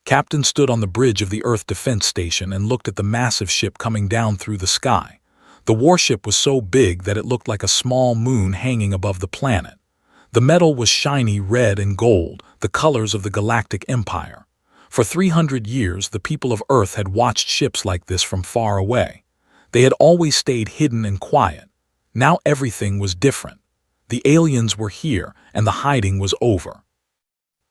Captain stood on the bridge of the Earth Defense Station and looked at the massive ship coming down through the sky. The warship was so big that it looked like a small moon hanging above the planet. The metal was shiny red and gold, the colors of the Galactic Empire. For 300 years, the people of Earth had watched ships like this from far away. They had always stayed hidden and quiet. Now everything was different. The aliens were here, and the hiding was over.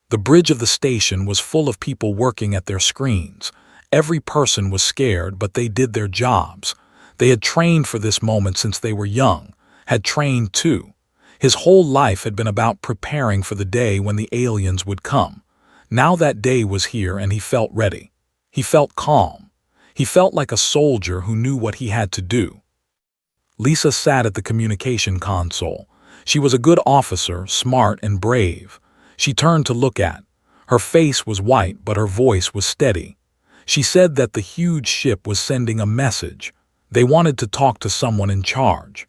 The bridge of the station was full of people working at their screens. Every person was scared, but they did their jobs. They had trained for this moment since they were young, had trained too. His whole life had been about preparing for the day when the aliens would come. Now that day was here and he felt ready. He felt calm. He felt like a soldier who knew what he had to do. Lisa sat at the communication console. She was a good officer, smart and brave. She turned to look at. Her face was white, but her voice was steady. She said that the huge ship was sending a message. They wanted to talk to someone in charge.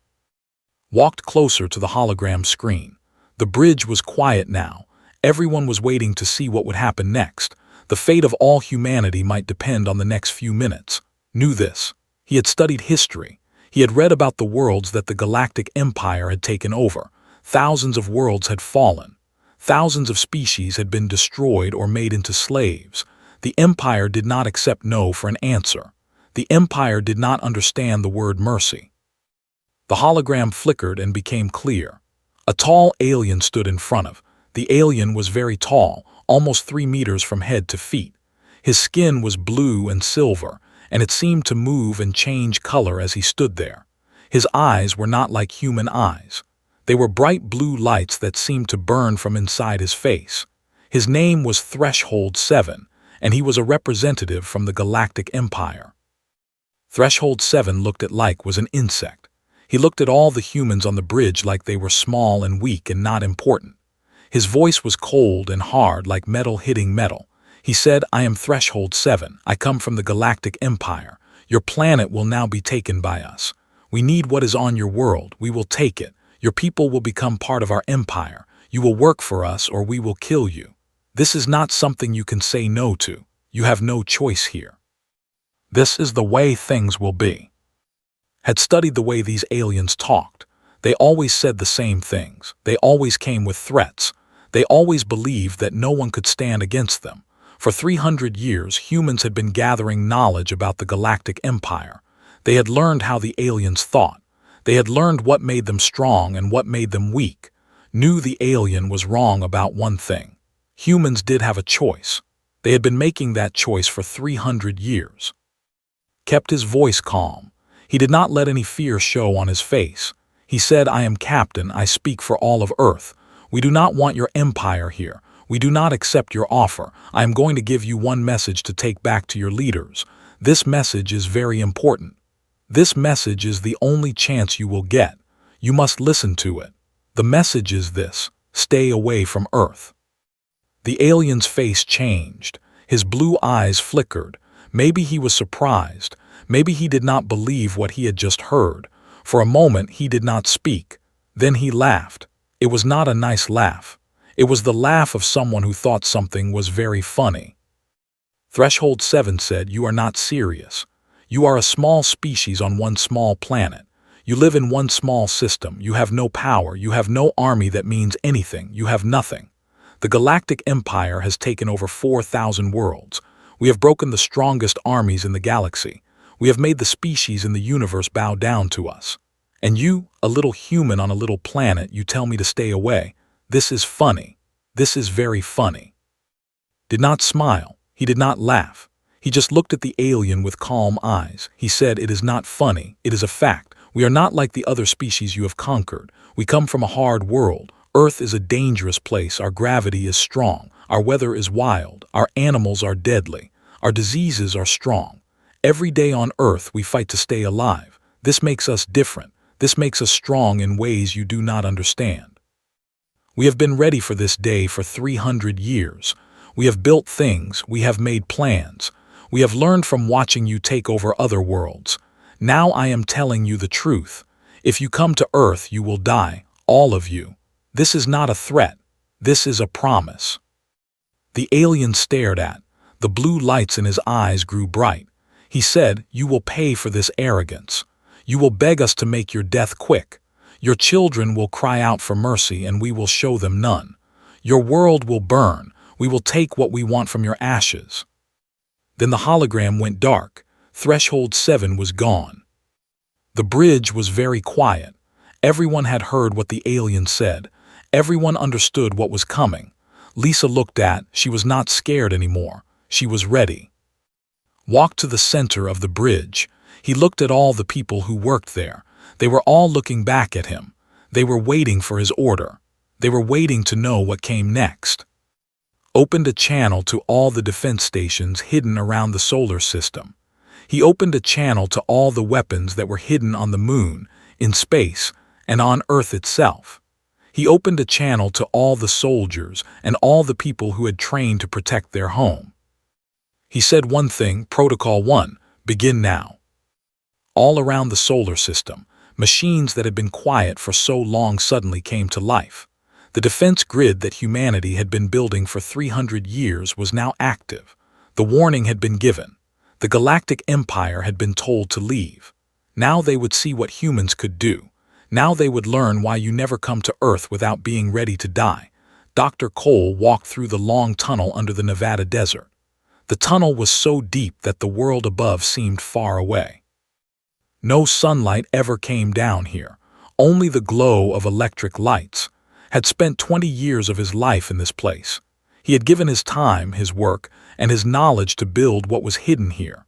Walked closer to the hologram screen. The bridge was quiet now. Everyone was waiting to see what would happen next. The fate of all humanity might depend on the next few minutes. Knew this. He had studied history. He had read about the worlds that the Galactic Empire had taken over. Thousands of worlds had fallen. Thousands of species had been destroyed or made into slaves. The Empire did not accept no for an answer. The Empire did not understand the word mercy. The hologram flickered and became clear. A tall alien stood in front of. The alien was very tall, almost 3 meters from head to feet. His skin was blue and silver, and it seemed to move and change color as he stood there. His eyes were not like human eyes. They were bright blue lights that seemed to burn from inside his face. His name was Threshold 7, and he was a representative from the Galactic Empire. Threshold 7 looked at like was an insect. He looked at all the humans on the bridge like they were small and weak and not important. His voice was cold and hard like metal hitting metal. He said, "I am Threshold 7. I come from the Galactic Empire. Your planet will now be taken by us. We need what is on your world. We will take it. Your people will become part of our empire. You will work for us or we will kill you. This is not something you can say no to. You have no choice here. This is the way things will be." Had studied the way these aliens talked. They always said the same things. They always came with threats. They always believed that no one could stand against them. For 300 years, humans had been gathering knowledge about the Galactic Empire. They had learned how the aliens thought. They had learned what made them strong and what made them weak. Knew the alien was wrong about one thing. Humans did have a choice. They had been making that choice for 300 years. Kept his voice calm. He did not let any fear show on his face. He said, "I am Captain. I speak for all of Earth. We do not want your empire here. We do not accept your offer. I am going to give you one message to take back to your leaders. This message is very important. This message is the only chance you will get. You must listen to it. The message is this: stay away from Earth." The alien's face changed. His blue eyes flickered. Maybe he was surprised. Maybe he did not believe what he had just heard. For a moment he did not speak. Then he laughed. It was not a nice laugh. It was the laugh of someone who thought something was very funny. Threshold 7 said, "You are not serious. You are a small species on one small planet. You live in one small system. You have no power. You have no army that means anything. You have nothing. The Galactic Empire has taken over 4,000 worlds. We have broken the strongest armies in the galaxy. We have made the species in the universe bow down to us. And you, a little human on a little planet, you tell me to stay away. This is funny. This is very funny." Did not smile. He did not laugh. He just looked at the alien with calm eyes. He said, "It is not funny. It is a fact. We are not like the other species you have conquered. We come from a hard world. Earth is a dangerous place. Our gravity is strong. Our weather is wild. Our animals are deadly. Our diseases are strong. Every day on Earth we fight to stay alive. This makes us different. This makes us strong in ways you do not understand. We have been ready for this day for 300 years. We have built things. We have made plans. We have learned from watching you take over other worlds. Now I am telling you the truth. If you come to Earth, you will die, all of you. This is not a threat. This is a promise." The alien stared at. The blue lights in his eyes grew bright. He said, "You will pay for this arrogance. You will beg us to make your death quick. Your children will cry out for mercy, and we will show them none. Your world will burn. We will take what we want from your ashes." Then the hologram went dark. Threshold 7 was gone. The bridge was very quiet. Everyone had heard what the alien said. Everyone understood what was coming. Lisa looked at, she was not scared anymore. She was ready. Walked to the center of the bridge. He looked at all the people who worked there. They were all looking back at him. They were waiting for his order. They were waiting to know what came next. Opened a channel to all the defense stations hidden around the solar system. He opened a channel to all the weapons that were hidden on the moon, in space, and on Earth itself. He opened a channel to all the soldiers and all the people who had trained to protect their home. He said one thing, Protocol 1, begin now. All around the solar system, machines that had been quiet for so long suddenly came to life. The defense grid that humanity had been building for 300 years was now active. The warning had been given. The Galactic Empire had been told to leave. Now they would see what humans could do. Now they would learn why you never come to Earth without being ready to die. Dr. Cole walked through the long tunnel under the Nevada desert. The tunnel was so deep that the world above seemed far away. No sunlight ever came down here, only the glow of electric lights. Had spent 20 years of his life in this place. He had given his time, his work, and his knowledge to build what was hidden here.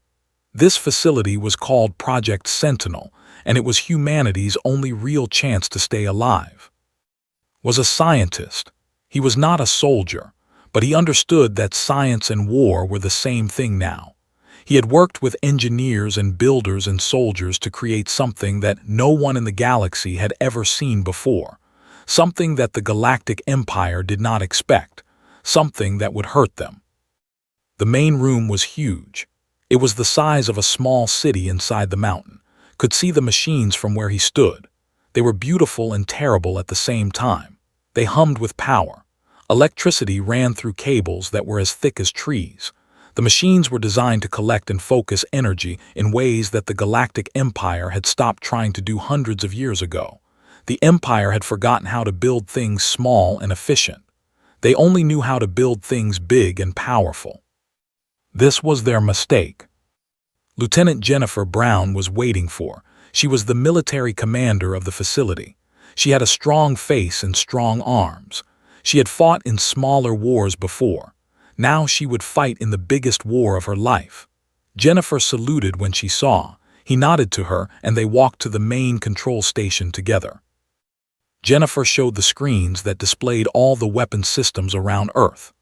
This facility was called Project Sentinel, and it was humanity's only real chance to stay alive. Was a scientist. He was not a soldier, but he understood that science and war were the same thing now. He had worked with engineers and builders and soldiers to create something that no one in the galaxy had ever seen before. Something that the Galactic Empire did not expect. Something that would hurt them. The main room was huge. It was the size of a small city inside the mountain. Could see the machines from where he stood. They were beautiful and terrible at the same time. They hummed with power. Electricity ran through cables that were as thick as trees. The machines were designed to collect and focus energy in ways that the Galactic Empire had stopped trying to do hundreds of years ago. The Empire had forgotten how to build things small and efficient. They only knew how to build things big and powerful. This was their mistake. Lieutenant Jennifer Brown was waiting for. She was the military commander of the facility. She had a strong face and strong arms. She had fought in smaller wars before. Now she would fight in the biggest war of her life. Jennifer saluted when she saw. He nodded to her, and they walked to the main control station together. Jennifer showed the screens that displayed all the weapon systems around Earth.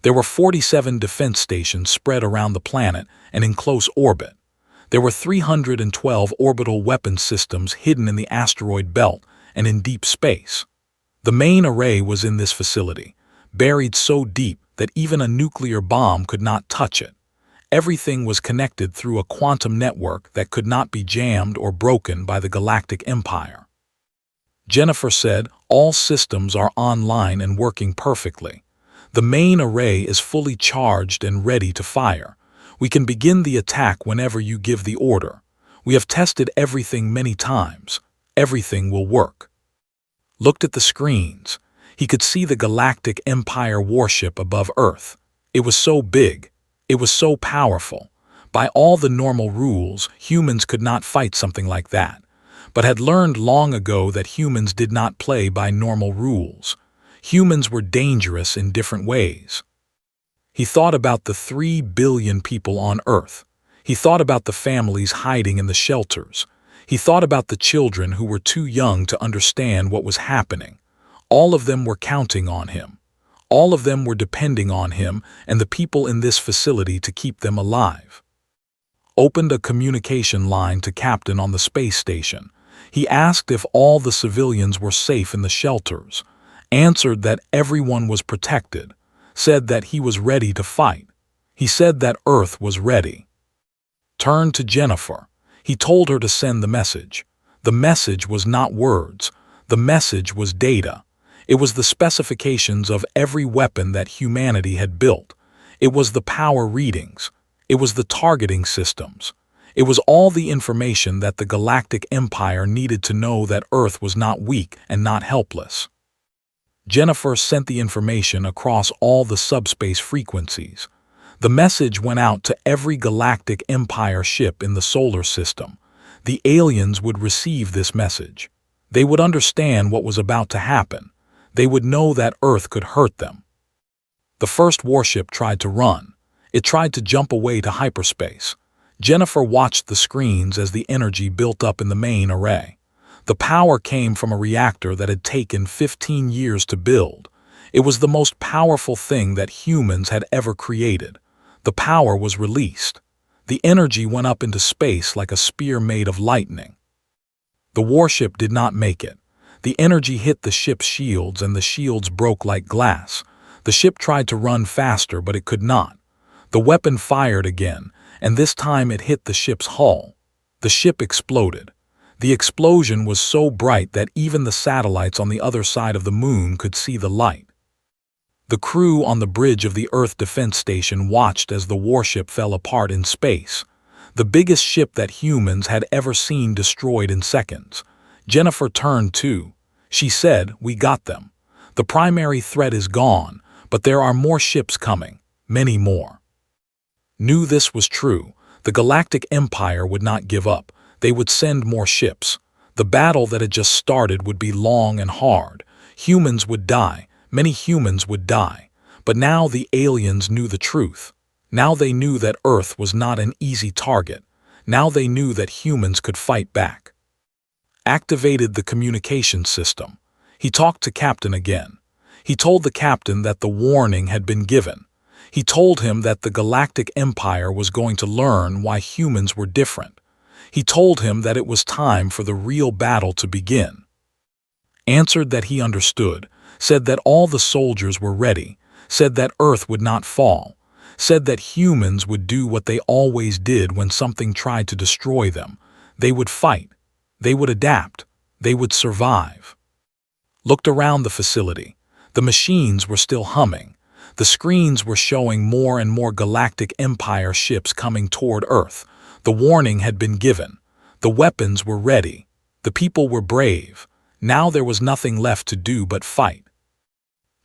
There were 47 defense stations spread around the planet and in close orbit. There were 312 orbital weapon systems hidden in the asteroid belt and in deep space. The main array was in this facility, buried so deep that even a nuclear bomb could not touch it. Everything was connected through a quantum network that could not be jammed or broken by the Galactic Empire. Jennifer said, "All systems are online and working perfectly. The main array is fully charged and ready to fire. We can begin the attack whenever you give the order. We have tested everything many times. Everything will work." Looked at the screens. He could see the Galactic Empire warship above Earth. It was so big. It was so powerful. By all the normal rules, humans could not fight something like that, but had learned long ago that humans did not play by normal rules. Humans were dangerous in different ways. He thought about the 3 billion people on Earth. He thought about the families hiding in the shelters. He thought about the children who were too young to understand what was happening. All of them were counting on him. All of them were depending on him and the people in this facility to keep them alive. Opened a communication line to Captain on the space station. He asked if all the civilians were safe in the shelters. Answered that everyone was protected. Said that he was ready to fight. He said that Earth was ready. Turned to Jennifer. He told her to send the message. The message was not words. The message was data. It was the specifications of every weapon that humanity had built. It was the power readings. It was the targeting systems. It was all the information that the Galactic Empire needed to know that Earth was not weak and not helpless. Jennifer sent the information across all the subspace frequencies. The message went out to every Galactic Empire ship in the solar system. The aliens would receive this message. They would understand what was about to happen. They would know that Earth could hurt them. The first warship tried to run. It tried to jump away to hyperspace. Jennifer watched the screens as the energy built up in the main array. The power came from a reactor that had taken 15 years to build. It was the most powerful thing that humans had ever created. The power was released. The energy went up into space like a spear made of lightning. The warship did not make it. The energy hit the ship's shields and the shields broke like glass. The ship tried to run faster, but it could not. The weapon fired again, and this time it hit the ship's hull. The ship exploded. The explosion was so bright that even the satellites on the other side of the moon could see the light. The crew on the bridge of the Earth Defense Station watched as the warship fell apart in space. The biggest ship that humans had ever seen destroyed in seconds. Jennifer turned too. She said, "We got them. The primary threat is gone, but there are more ships coming, many more." Knew this was true. The Galactic Empire would not give up. They would send more ships. The battle that had just started would be long and hard. Humans would die. Many humans would die. But now the aliens knew the truth. Now they knew that Earth was not an easy target. Now they knew that humans could fight back. Activated the communication system. He talked to Captain again. He told the captain that the warning had been given. He told him that the Galactic Empire was going to learn why humans were different. He told him that it was time for the real battle to begin. Answered that he understood, said that all the soldiers were ready, said that Earth would not fall, said that humans would do what they always did when something tried to destroy them. They would fight. They would adapt. They would survive. Looked around the facility. The machines were still humming. The screens were showing more and more Galactic Empire ships coming toward Earth. The warning had been given. The weapons were ready. The people were brave. Now there was nothing left to do but fight.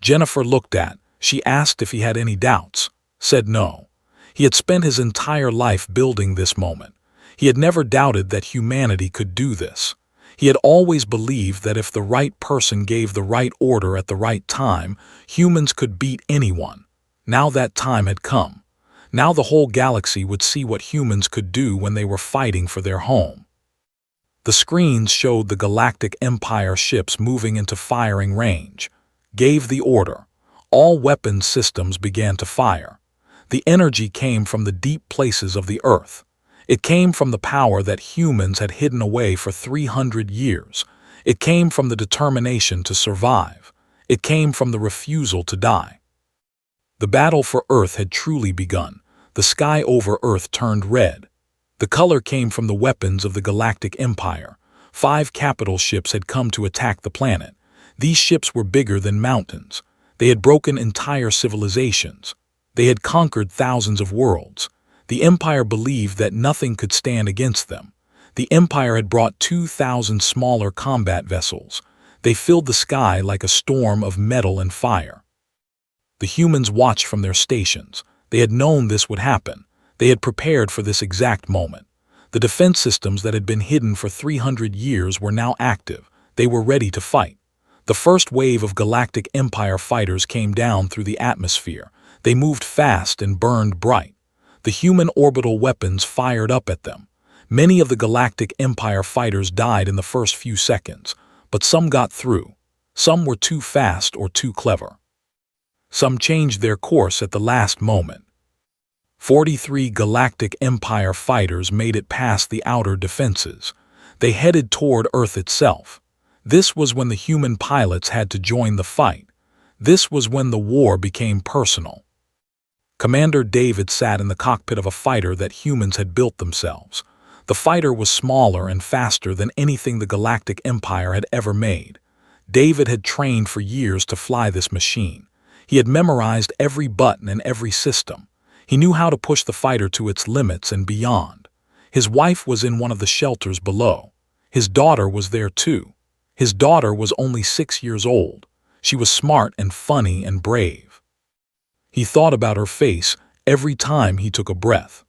Jennifer looked at. She asked if he had any doubts. Said no. He had spent his entire life building this moment. He had never doubted that humanity could do this. He had always believed that if the right person gave the right order at the right time, humans could beat anyone. Now that time had come. Now the whole galaxy would see what humans could do when they were fighting for their home. The screens showed the Galactic Empire ships moving into firing range. Gave the order. All weapons systems began to fire. The energy came from the deep places of the Earth. It came from the power that humans had hidden away for 300 years. It came from the determination to survive. It came from the refusal to die. The battle for Earth had truly begun. The sky over Earth turned red. The color came from the weapons of the Galactic Empire. 5 capital ships had come to attack the planet. These ships were bigger than mountains. They had broken entire civilizations. They had conquered thousands of worlds. The Empire believed that nothing could stand against them. The Empire had brought 2,000 smaller combat vessels. They filled the sky like a storm of metal and fire. The humans watched from their stations. They had known this would happen. They had prepared for this exact moment. The defense systems that had been hidden for 300 years were now active. They were ready to fight. The first wave of Galactic Empire fighters came down through the atmosphere. They moved fast and burned bright. The human orbital weapons fired up at them. Many of the Galactic Empire fighters died in the first few seconds, but some got through. Some were too fast or too clever. Some changed their course at the last moment. 43 Galactic Empire fighters made it past the outer defenses. They headed toward Earth itself. This was when the human pilots had to join the fight. This was when the war became personal. Commander David sat in the cockpit of a fighter that humans had built themselves. The fighter was smaller and faster than anything the Galactic Empire had ever made. David had trained for years to fly this machine. He had memorized every button and every system. He knew how to push the fighter to its limits and beyond. His wife was in one of the shelters below. His daughter was there too. His daughter was only 6 years old. She was smart and funny and brave. He thought about her face every time he took a breath.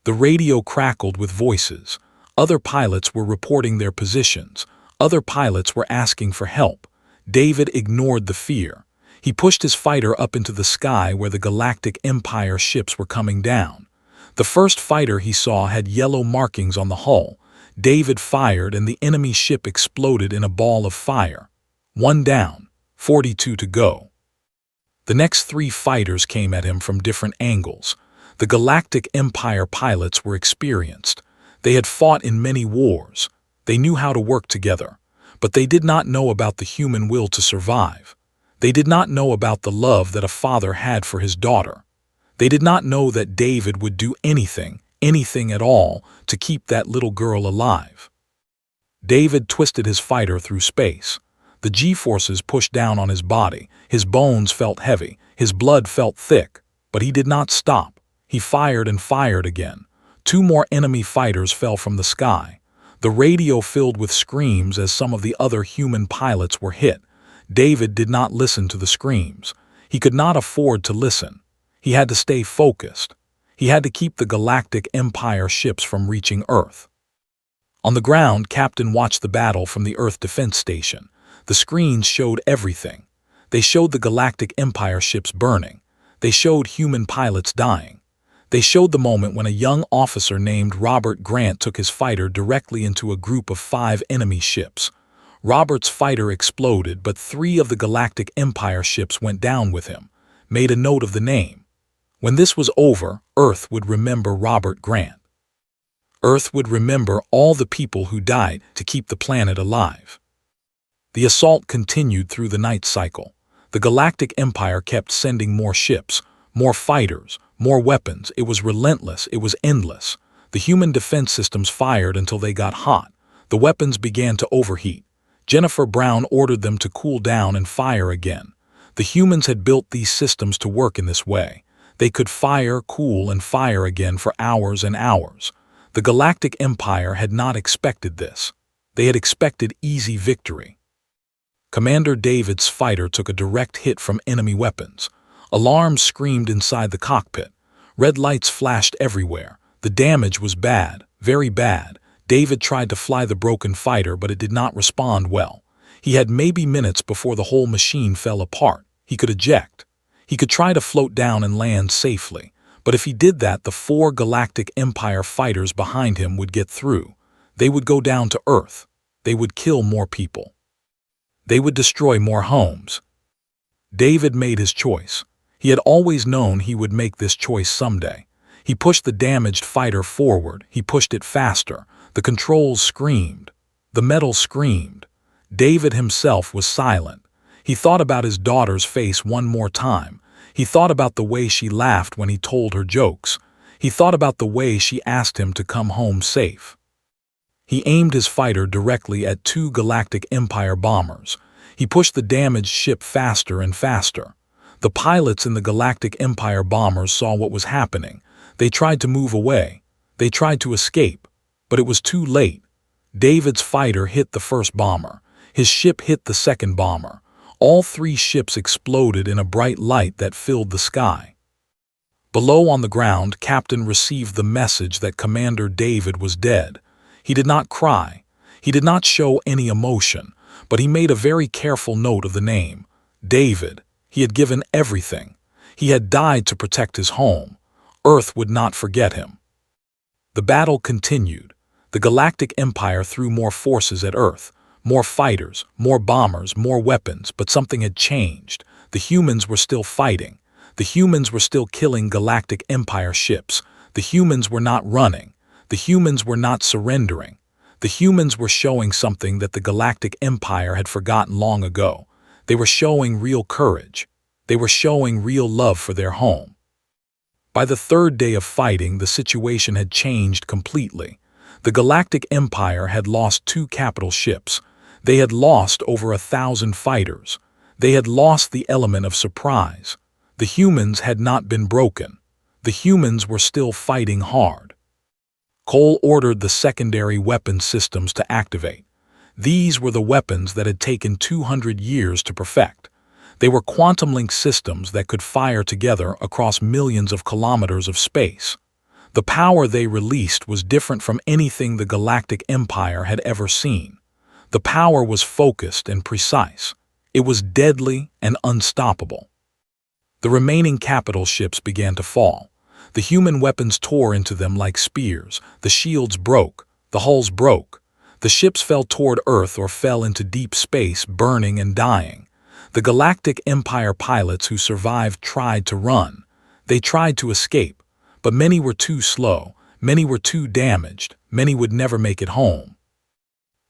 The radio crackled with voices. Other pilots were reporting their positions. Other pilots were asking for help. David ignored the fear. He pushed his fighter up into the sky where the Galactic Empire ships were coming down. The first fighter he saw had yellow markings on the hull. David fired and the enemy ship exploded in a ball of fire. 1 down, 42 to go. The next 3 fighters came at him from different angles. The Galactic Empire pilots were experienced. They had fought in many wars. They knew how to work together. But they did not know about the human will to survive. They did not know about the love that a father had for his daughter. They did not know that David would do anything at all, to keep that little girl alive. David twisted his fighter through space. The G-forces pushed down on his body. His bones felt heavy. His blood felt thick. But he did not stop. He fired and fired again. 2 more enemy fighters fell from the sky. The radio filled with screams as some of the other human pilots were hit. David did not listen to the screams. He could not afford to listen. He had to stay focused. He had to keep the Galactic Empire ships from reaching Earth. On the ground, Captain watched the battle from the Earth Defense Station. The screens showed everything. They showed the Galactic Empire ships burning. They showed human pilots dying. They showed the moment when a young officer named Robert Grant took his fighter directly into a group of 5 enemy ships. Robert's fighter exploded, but 3 of the Galactic Empire ships went down with him. Made a note of the name. When this was over, Earth would remember Robert Grant. Earth would remember all the people who died to keep the planet alive. The assault continued through the night cycle. The Galactic Empire kept sending more ships, more fighters, more weapons. It was relentless. It was endless. The human defense systems fired until they got hot. The weapons began to overheat. Jennifer Brown ordered them to cool down and fire again. The humans had built these systems to work in this way. They could fire, cool, and fire again for hours and hours. The Galactic Empire had not expected this. They had expected easy victory. Commander David's fighter took a direct hit from enemy weapons. Alarms screamed inside the cockpit. Red lights flashed everywhere. The damage was bad, very bad. David tried to fly the broken fighter, but it did not respond well. He had maybe minutes before the whole machine fell apart. He could eject. He could try to float down and land safely. But if he did that, the 4 Galactic Empire fighters behind him would get through. They would go down to Earth. They would kill more people. They would destroy more homes. David made his choice. He had always known he would make this choice someday. He pushed the damaged fighter forward. He pushed it faster. The controls screamed. The metal screamed. David himself was silent. He thought about his daughter's face one more time. He thought about the way she laughed when he told her jokes. He thought about the way she asked him to come home safe. He aimed his fighter directly at 2 Galactic Empire bombers. He pushed the damaged ship faster and faster. The pilots in the Galactic Empire bombers saw what was happening. They tried to move away. They tried to escape. But it was too late. David's fighter hit the first bomber. His ship hit the second bomber. All 3 ships exploded in a bright light that filled the sky. Below on the ground, Captain received the message that Commander David was dead. He did not cry. He did not show any emotion, but he made a very careful note of the name. David. He had given everything. He had died to protect his home. Earth would not forget him. The battle continued. The Galactic Empire threw more forces at Earth. More fighters, more bombers, more weapons, but something had changed. The humans were still fighting. The humans were still killing Galactic Empire ships. The humans were not running. The humans were not surrendering. The humans were showing something that the Galactic Empire had forgotten long ago. They were showing real courage. They were showing real love for their home. By the 3rd day of fighting, the situation had changed completely. The Galactic Empire had lost 2 capital ships. They had lost over 1,000 fighters. They had lost the element of surprise. The humans had not been broken. The humans were still fighting hard. Cole ordered the secondary weapon systems to activate. These were the weapons that had taken 200 years to perfect. They were quantum-link systems that could fire together across millions of kilometers of space. The power they released was different from anything the Galactic Empire had ever seen. The power was focused and precise. It was deadly and unstoppable. The remaining capital ships began to fall. The human weapons tore into them like spears. The shields broke. The hulls broke. The ships fell toward Earth or fell into deep space, burning and dying. The Galactic Empire pilots who survived tried to run. They tried to escape, but many were too slow, many were too damaged, many would never make it home.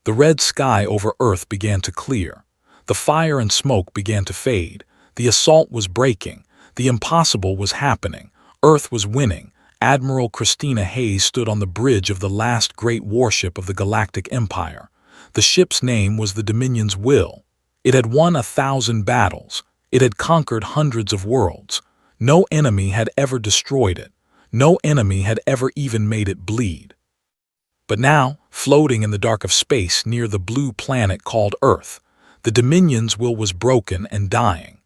The red sky over Earth began to clear. The fire and smoke began to fade. The assault was breaking. The impossible was happening. Earth was winning. Admiral Christina Hayes stood on the bridge of the last great warship of the Galactic Empire. The ship's name was the Dominion's Will. It had won 1,000 battles. It had conquered hundreds of worlds. No enemy had ever destroyed it. No enemy had ever even made it bleed. But now, floating in the dark of space near the blue planet called Earth, the Dominion's will was broken and dying.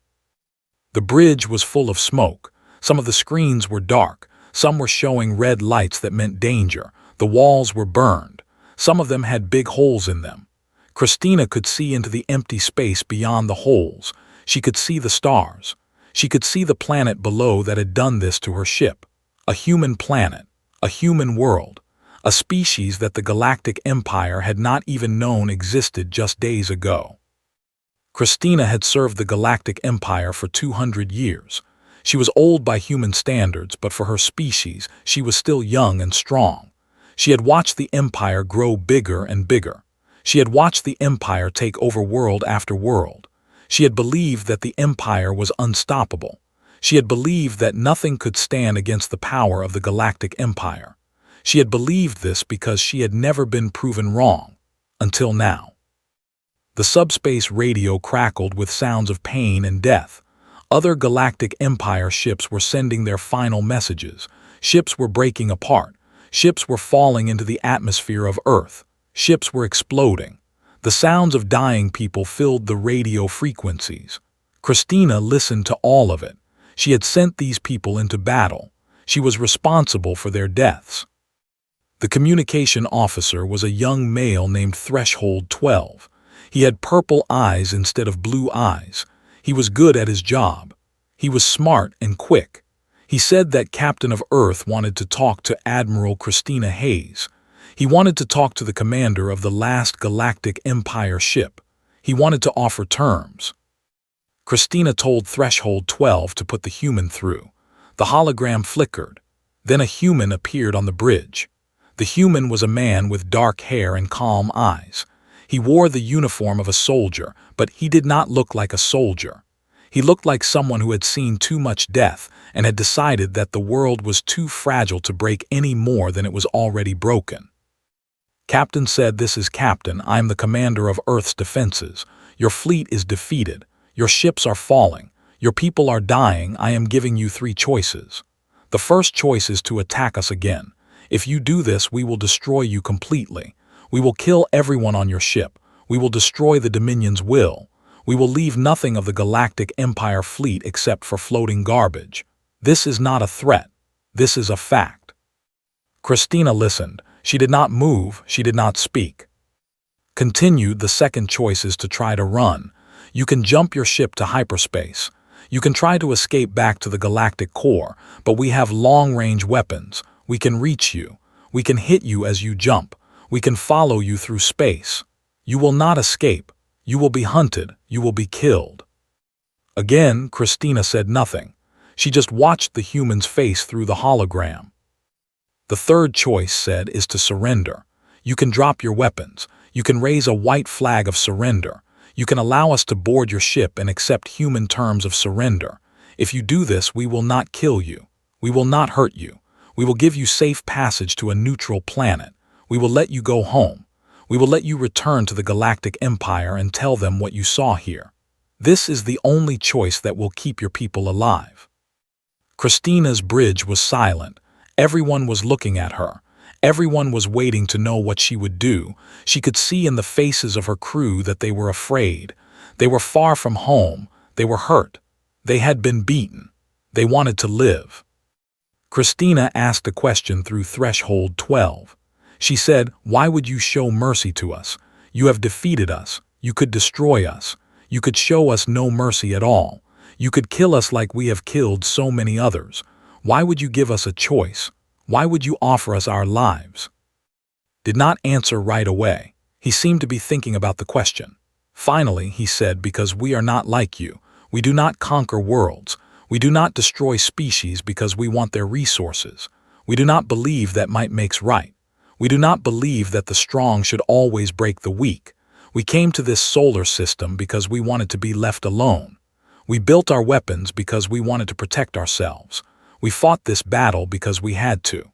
The bridge was full of smoke. Some of the screens were dark. Some were showing red lights that meant danger. The walls were burned. Some of them had big holes in them. Christina could see into the empty space beyond the holes. She could see the stars. She could see the planet below that had done this to her ship. A human planet, a human world, a species that the Galactic Empire had not even known existed just days ago. Christina had served the Galactic Empire for 200 years. She was old by human standards, but for her species, she was still young and strong. She had watched the Empire grow bigger and bigger. She had watched the Empire take over world after world. She had believed that the Empire was unstoppable. She had believed that nothing could stand against the power of the Galactic Empire. She had believed this because she had never been proven wrong, until now. The subspace radio crackled with sounds of pain and death. Other Galactic Empire ships were sending their final messages. Ships were breaking apart. Ships were falling into the atmosphere of Earth. Ships were exploding. The sounds of dying people filled the radio frequencies. Christina listened to all of it. She had sent these people into battle. She was responsible for their deaths. The communication officer was a young male named Threshold 12. He had purple eyes instead of blue eyes. He was good at his job. He was smart and quick. He said that Captain of Earth wanted to talk to Admiral Christina Hayes. He wanted to talk to the commander of the last Galactic Empire ship. He wanted to offer terms. Christina told Threshold 12 to put the human through. The hologram flickered. Then a human appeared on the bridge. The human was a man with dark hair and calm eyes. He wore the uniform of a soldier, but he did not look like a soldier. He looked like someone who had seen too much death and had decided that the world was too fragile to break any more than it was already broken. Captain said, "This is Captain. I am the commander of Earth's defenses. Your fleet is defeated. Your ships are falling. Your people are dying. I am giving you 3 choices. The first choice is to attack us again. If you do this, we will destroy you completely. We will kill everyone on your ship. We will destroy the Dominion's will. We will leave nothing of the Galactic Empire fleet except for floating garbage. This is not a threat. This is a fact." Christina listened. She did not move. She did not speak. Continued, the second choice is to try to run. You can jump your ship to hyperspace. You can try to escape back to the galactic core, but we have long-range weapons. We can reach you. We can hit you as you jump. We can follow you through space. You will not escape. You will be hunted. You will be killed. Again, Christina said nothing. She just watched the human's face through the hologram. The third choice, said, is to surrender. You can drop your weapons. You can raise a white flag of surrender. You can allow us to board your ship and accept human terms of surrender. If you do this, we will not kill you. We will not hurt you. We will give you safe passage to a neutral planet. We will let you go home. We will let you return to the Galactic Empire and tell them what you saw here. This is the only choice that will keep your people alive." Christina's bridge was silent. Everyone was looking at her. Everyone was waiting to know what she would do. She could see in the faces of her crew that they were afraid. They were far from home. They were hurt. They had been beaten. They wanted to live. Christina asked a question through Threshold 12. She said, "Why would you show mercy to us? You have defeated us. You could destroy us. You could show us no mercy at all. You could kill us like we have killed so many others. Why would you give us a choice? Why would you offer us our lives?" Did not answer right away. He seemed to be thinking about the question. Finally, he said, "Because we are not like you. We do not conquer worlds. We do not destroy species because we want their resources. We do not believe that might makes right. We do not believe that the strong should always break the weak. We came to this solar system because we wanted to be left alone. We built our weapons because we wanted to protect ourselves. We fought this battle because we had to.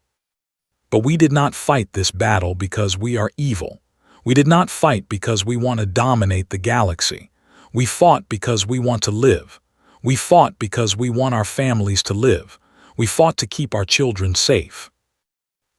But we did not fight this battle because we are evil. We did not fight because we want to dominate the galaxy. We fought because we want to live. We fought because we want our families to live. We fought to keep our children safe."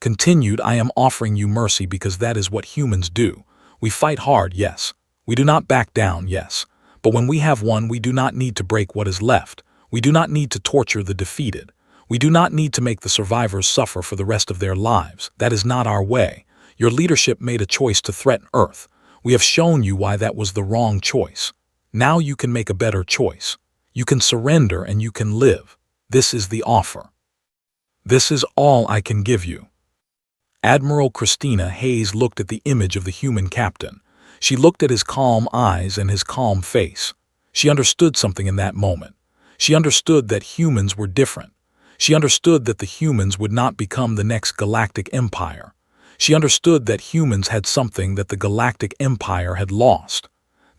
Continued, "I am offering you mercy because that is what humans do. We fight hard, yes. We do not back down, yes. But when we have won, we do not need to break what is left. We do not need to torture the defeated. We do not need to make the survivors suffer for the rest of their lives. That is not our way. Your leadership made a choice to threaten Earth. We have shown you why that was the wrong choice. Now you can make a better choice. You can surrender and you can live. This is the offer. This is all I can give you." Admiral Christina Hayes looked at the image of the human captain. She looked at his calm eyes and his calm face. She understood something in that moment. She understood that humans were different. She understood that the humans would not become the next galactic empire. She understood that humans had something that the galactic empire had lost.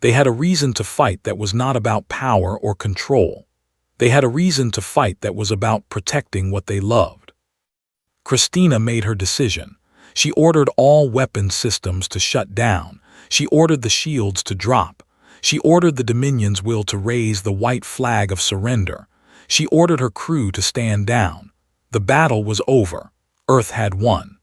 They had a reason to fight that was not about power or control. They had a reason to fight that was about protecting what they loved. Christina made her decision. She ordered all weapon systems to shut down. She ordered the shields to drop. She ordered the Dominion's will to raise the white flag of surrender. She ordered her crew to stand down. The battle was over. Earth had won.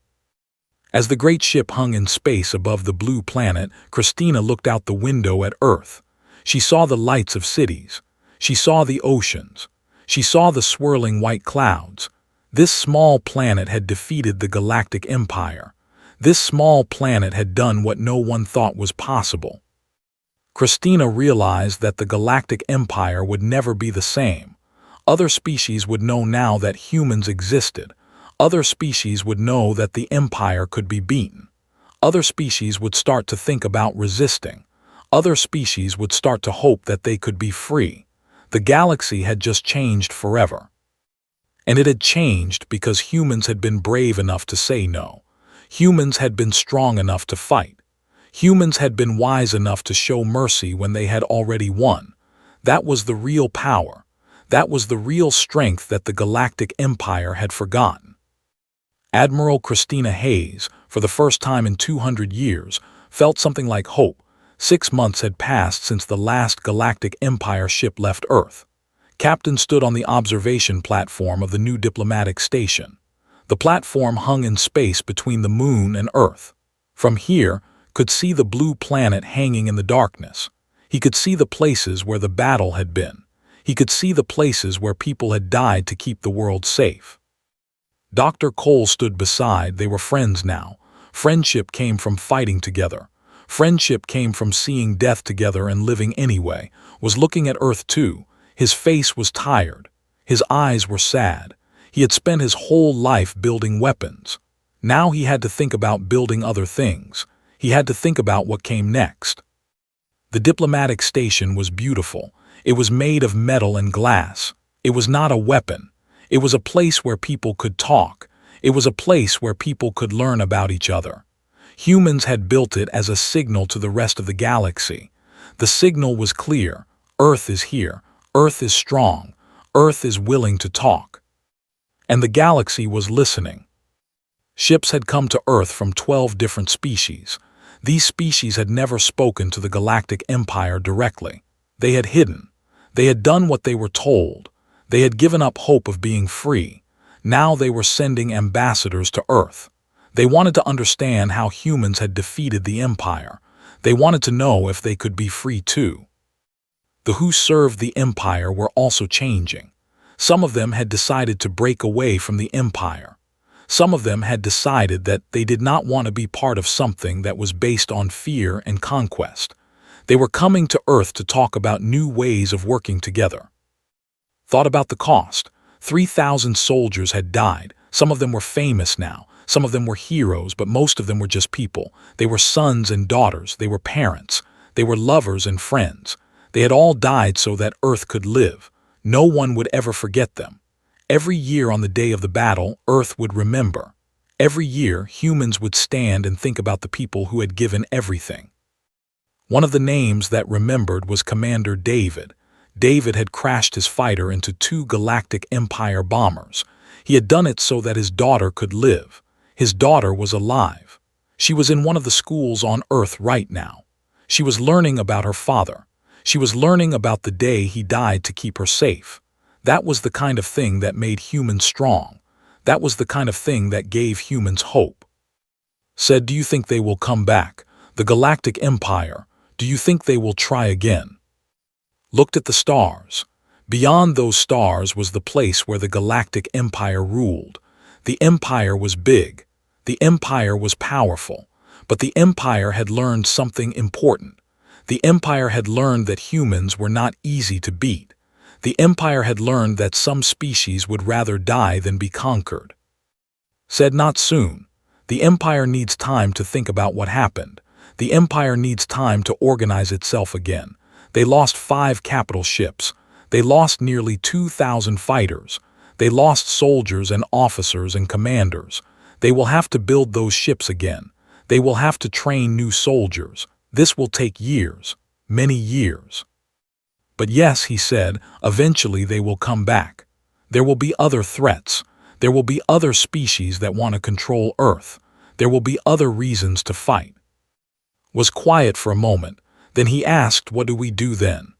As the great ship hung in space above the blue planet, Christina looked out the window at Earth. She saw the lights of cities. She saw the oceans. She saw the swirling white clouds. This small planet had defeated the galactic empire. This small planet had done what no one thought was possible. Christina realized that the galactic empire would never be the same. Other species would know now that humans existed. Other species would know that the empire could be beaten. Other species would start to think about resisting. Other species would start to hope that they could be free. The galaxy had just changed forever. And it had changed because humans had been brave enough to say no. Humans had been strong enough to fight. Humans had been wise enough to show mercy when they had already won. That was the real power. That was the real strength that the galactic empire had forgotten. Admiral Christina Hayes, for the first time in 200 years, felt something like hope. 6 months had passed since the last galactic empire ship left Earth. Captain stood on the observation platform of the new diplomatic station. The platform hung in space between the moon and Earth. From here, could see the blue planet hanging in the darkness. He could see the places where the battle had been. He could see the places where people had died to keep the world safe. Dr. Cole stood beside. They were friends now. Friendship came from fighting together. Friendship came from seeing death together and living anyway. Was looking at Earth too. His face was tired. His eyes were sad. He had spent his whole life building weapons. Now he had to think about building other things. He had to think about what came next. The diplomatic station was beautiful. It was made of metal and glass. It was not a weapon. It was a place where people could talk. It was a place where people could learn about each other. Humans had built it as a signal to the rest of the galaxy. The signal was clear. Earth is here. Earth is strong. Earth is willing to talk. And the galaxy was listening. Ships had come to Earth from 12 different species. These species had never spoken to the galactic empire directly. They had hidden. They had done what they were told. They had given up hope of being free. Now they were sending ambassadors to Earth. They wanted to understand how humans had defeated the Empire. They wanted to know if they could be free too. The who served the Empire were also changing. Some of them had decided to break away from the Empire. Some of them had decided that they did not want to be part of something that was based on fear and conquest. They were coming to Earth to talk about new ways of working together. Thought about the cost. 3,000 soldiers had died. Some of them were famous now. Some of them were heroes, but most of them were just people. They were sons and daughters. They were parents. They were lovers and friends. They had all died so that Earth could live. No one would ever forget them. Every year on the day of the battle, Earth would remember. Every year, humans would stand and think about the people who had given everything. One of the names that remembered was Commander David. David had crashed his fighter into 2 Galactic Empire bombers. He had done it so that his daughter could live. His daughter was alive. She was in one of the schools on Earth right now. She was learning about her father. She was learning about the day he died to keep her safe. That was the kind of thing that made humans strong. That was the kind of thing that gave humans hope. Said, "Do you think they will come back? The Galactic Empire. Do you think they will try again?" Looked at the stars. Beyond those stars was the place where the Galactic Empire ruled. The Empire was big. The Empire was powerful. But the Empire had learned something important. The Empire had learned that humans were not easy to beat. The Empire had learned that some species would rather die than be conquered. Said, "Not soon. The Empire needs time to think about what happened. The Empire needs time to organize itself again. They lost 5 capital ships. They lost nearly 2,000 fighters. They lost soldiers and officers and commanders. They will have to build those ships again. They will have to train new soldiers. This will take years, many years." "But yes," he said, "eventually they will come back. There will be other threats. There will be other species that want to control Earth. There will be other reasons to fight." Was quiet for a moment. Then he asked, "What do we do then?"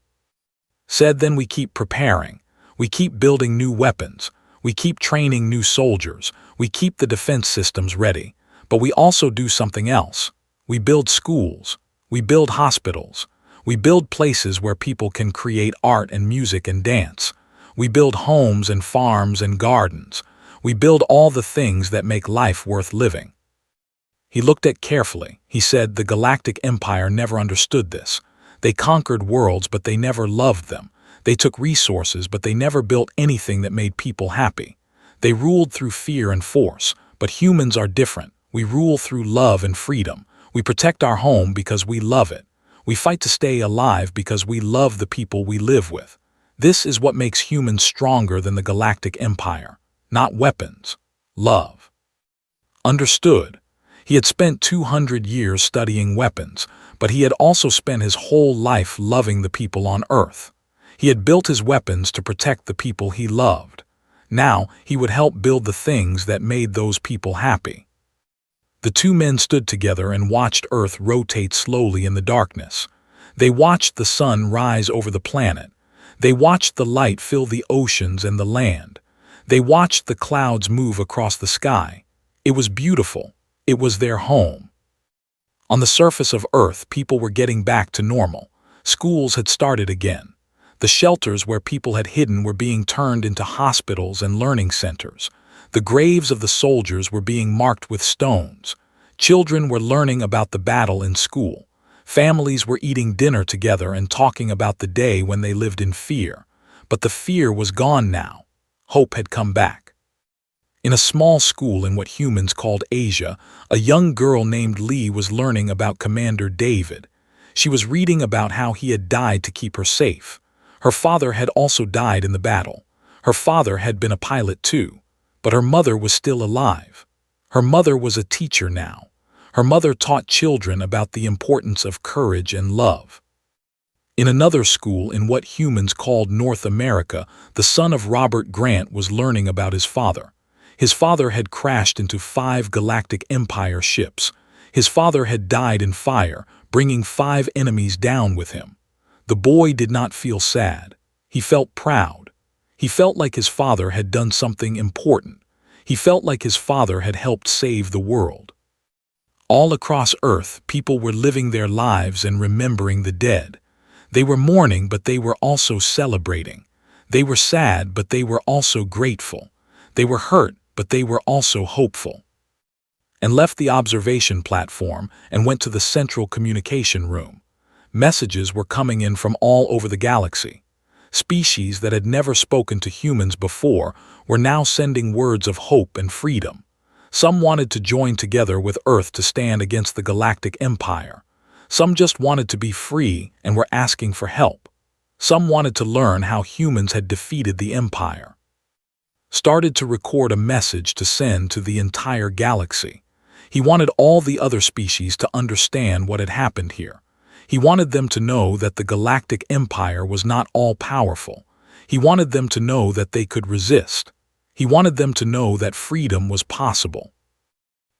Said, "Then we keep preparing. We keep building new weapons. We keep training new soldiers. We keep the defense systems ready. But we also do something else. We build schools. We build hospitals. We build places where people can create art and music and dance. We build homes and farms and gardens. We build all the things that make life worth living." He looked at carefully. He said, "The Galactic Empire never understood this. They conquered worlds, but they never loved them. They took resources, but they never built anything that made people happy. They ruled through fear and force, but humans are different. We rule through love and freedom. We protect our home because we love it. We fight to stay alive because we love the people we live with. This is what makes humans stronger than the Galactic Empire. Not weapons. Love." Understood. He had spent 200 years studying weapons, but he had also spent his whole life loving the people on Earth. He had built his weapons to protect the people he loved. Now he would help build the things that made those people happy. The 2 men stood together and watched Earth rotate slowly in the darkness. They watched the sun rise over the planet. They watched the light fill the oceans and the land. They watched the clouds move across the sky. It was beautiful. It was their home. On the surface of Earth, people were getting back to normal. Schools had started again. The shelters where people had hidden were being turned into hospitals and learning centers. The graves of the soldiers were being marked with stones. Children were learning about the battle in school. Families were eating dinner together and talking about the day when they lived in fear. But the fear was gone now. Hope had come back. In a small school in what humans called Asia, a young girl named Lee was learning about Commander David. She was reading about how he had died to keep her safe. Her father had also died in the battle. Her father had been a pilot too. But her mother was still alive. Her mother was a teacher now. Her mother taught children about the importance of courage and love. In another school in what humans called North America, the son of Robert Grant was learning about his father. His father had crashed into 5 Galactic Empire ships. His father had died in fire, bringing 5 enemies down with him. The boy did not feel sad. He felt proud. He felt like his father had done something important. He felt like his father had helped save the world. All across Earth, people were living their lives and remembering the dead. They were mourning, but they were also celebrating. They were sad, but they were also grateful. They were hurt, but they were also hopeful. And left the observation platform and went to the central communication room. Messages were coming in from all over the galaxy. Species that had never spoken to humans before were now sending words of hope and freedom. Some wanted to join together with Earth to stand against the Galactic Empire. Some just wanted to be free and were asking for help. Some wanted to learn how humans had defeated the Empire. Started to record a message to send to the entire galaxy. He wanted all the other species to understand what had happened here. He wanted them to know that the Galactic Empire was not all-powerful. He wanted them to know that they could resist. He wanted them to know that freedom was possible.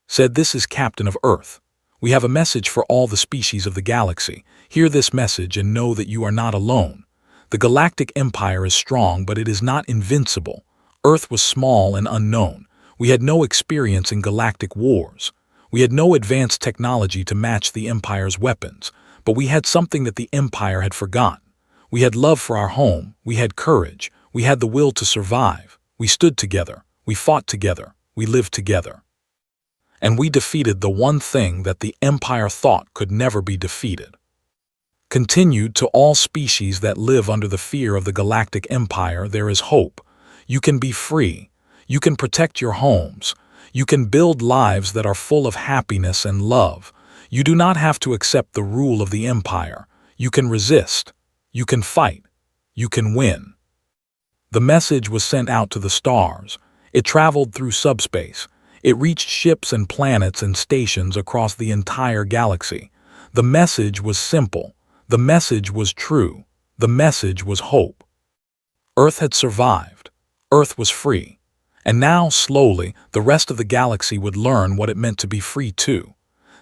Said, "This is Captain of Earth. We have a message for all the species of the galaxy. Hear this message and know that you are not alone. The Galactic Empire is strong, but it is not invincible. Earth was small and unknown. We had no experience in galactic wars. We had no advanced technology to match the Empire's weapons, but we had something that the Empire had forgotten. We had love for our home, we had courage, we had the will to survive. We stood together, we fought together, we lived together. And we defeated the one thing that the Empire thought could never be defeated." Continued, to all species that live under the fear of the Galactic Empire, there is hope. You can be free. You can protect your homes. You can build lives that are full of happiness and love. You do not have to accept the rule of the Empire. You can resist. You can fight. You can win. The message was sent out to the stars. It traveled through subspace. It reached ships and planets and stations across the entire galaxy. The message was simple. The message was true. The message was hope. Earth had survived. Earth was free. And now, slowly, the rest of the galaxy would learn what it meant to be free too.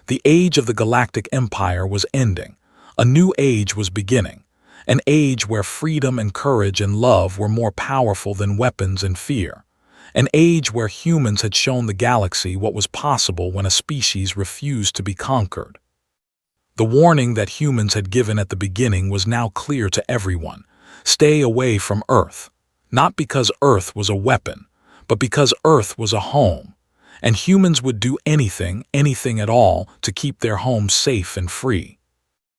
The age of the Galactic Empire was ending. A new age was beginning. An age where freedom and courage and love were more powerful than weapons and fear. An age where humans had shown the galaxy what was possible when a species refused to be conquered. The warning that humans had given at the beginning was now clear to everyone. Stay away from Earth. Not because Earth was a weapon, but because Earth was a home. And humans would do anything at all, to keep their home safe and free.